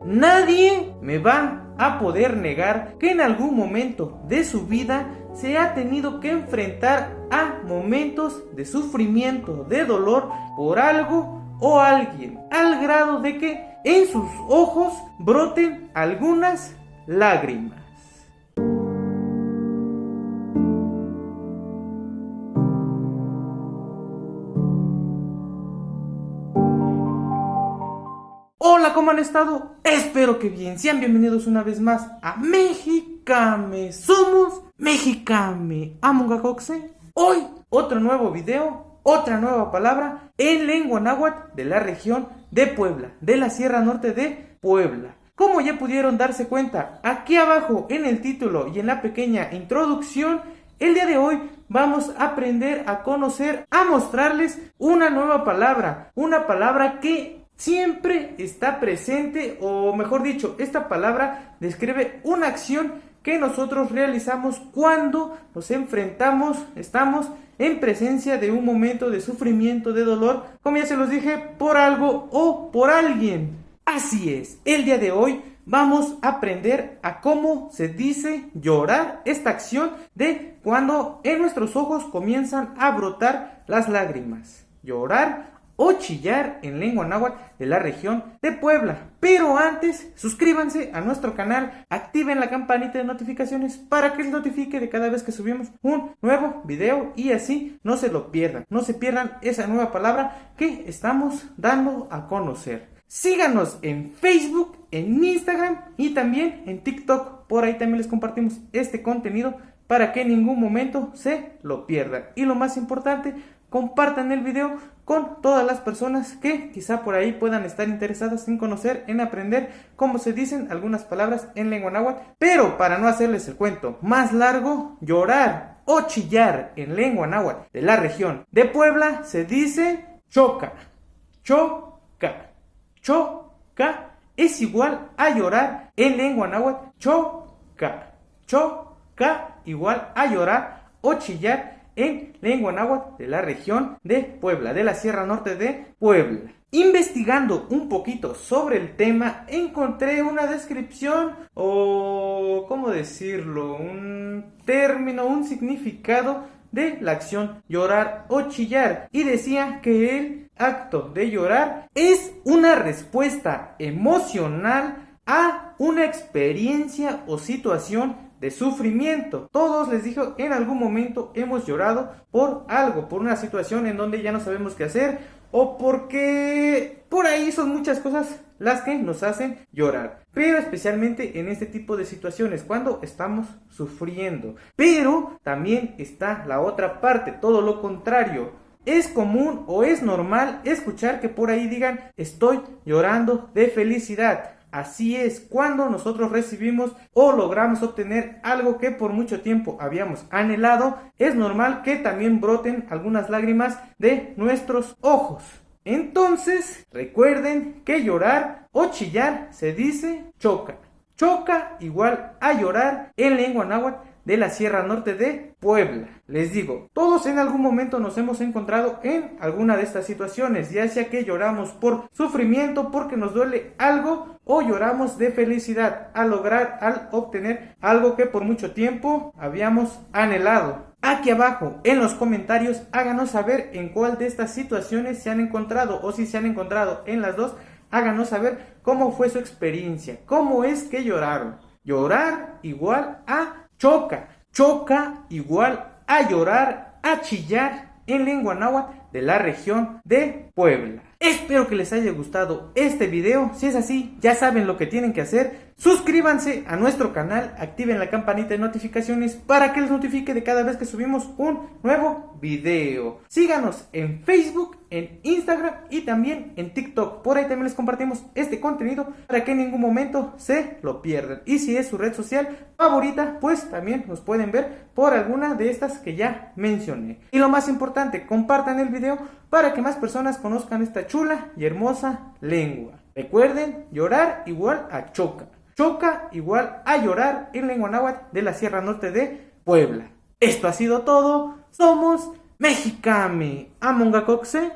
Nadie me va a poder negar que en algún momento de su vida se ha tenido que enfrentar a momentos de sufrimiento, de dolor por algo o alguien, al grado de que en sus ojos broten algunas lágrimas. Hola, ¿cómo han estado? Espero que bien. Sean bienvenidos una vez más a Mexicame. Somos Mexicame. Amungacoxe. Hoy, otro nuevo video, otra nueva palabra en lengua náhuatl de la región de Puebla, de la Sierra Norte de Puebla. Como ya pudieron darse cuenta, aquí abajo en el título y en la pequeña introducción, el día de hoy vamos a aprender a conocer, a mostrarles una nueva palabra. Una palabra que siempre está presente, o mejor dicho, esta palabra describe una acción que nosotros realizamos cuando nos enfrentamos, estamos en presencia de un momento de sufrimiento, de dolor, como ya se los dije, por algo o por alguien. Así es, el día de hoy vamos a aprender a cómo se dice llorar, esta acción de cuando en nuestros ojos comienzan a brotar las lágrimas. Llorar o chillar en lengua náhuatl de la región de Puebla. Pero antes, suscríbanse a nuestro canal, activen la campanita de notificaciones para que les notifique de cada vez que subimos un nuevo video y así no se lo pierdan, no se pierdan esa nueva palabra que estamos dando a conocer. Síganos en Facebook, en Instagram y también en TikTok. Por ahí también les compartimos este contenido para que en ningún momento se lo pierdan. Y lo más importante, compartan el video con todas las personas que quizá por ahí puedan estar interesadas en conocer, en aprender cómo se dicen algunas palabras en lengua náhuatl. Pero para no hacerles el cuento más largo, llorar o chillar en lengua náhuatl de la región de Puebla se dice choca. Choca. Choca es igual a llorar en lengua náhuatl. Choca. Choca igual a llorar o chillar en lengua náhuatl de la región de Puebla, de la Sierra Norte de Puebla. Investigando un poquito sobre el tema, encontré una descripción o, ¿cómo decirlo? Un término, un significado de la acción llorar o chillar. Y decía que el acto de llorar es una respuesta emocional a una experiencia o situación de sufrimiento. Todos, les digo, en algún momento hemos llorado por algo, por una situación en donde ya no sabemos qué hacer o porque por ahí son muchas cosas las que nos hacen llorar, pero especialmente en este tipo de situaciones cuando estamos sufriendo. Pero también está la otra parte, todo lo contrario. Es común o es normal escuchar que por ahí digan estoy llorando de felicidad. Así es, cuando nosotros recibimos o logramos obtener algo que por mucho tiempo habíamos anhelado, es normal que también broten algunas lágrimas de nuestros ojos. Entonces, recuerden que llorar o chillar se dice choca. Choca igual a llorar en lengua náhuatl de la Sierra Norte de Puebla. Les digo, todos en algún momento nos hemos encontrado en alguna de estas situaciones, ya sea que lloramos por sufrimiento, porque nos duele algo, o lloramos de felicidad al obtener algo que por mucho tiempo habíamos anhelado. Aquí abajo en los comentarios háganos saber en cuál de estas situaciones se han encontrado, o si se han encontrado en las dos, háganos saber cómo fue su experiencia, cómo es que lloraron. Llorar igual a choca. Choca igual a llorar, a chillar en lengua náhuatl de la región de Puebla. Espero que les haya gustado este video. Si es así, ya saben lo que tienen que hacer. Suscríbanse a nuestro canal, activen la campanita de notificaciones para que les notifique de cada vez que subimos un nuevo video. Síganos en Facebook, en Instagram y también en TikTok. Por ahí también les compartimos este contenido para que en ningún momento se lo pierdan. Y si es su red social favorita, pues también nos pueden ver por alguna de estas que ya mencioné. Y lo más importante, compartan el video para que más personas conozcan esta chula y hermosa lengua. Recuerden, llorar igual a choca. Choca igual a llorar en lengua náhuatl de la Sierra Norte de Puebla. Esto ha sido todo. Somos Mexicame. Amungacoxe.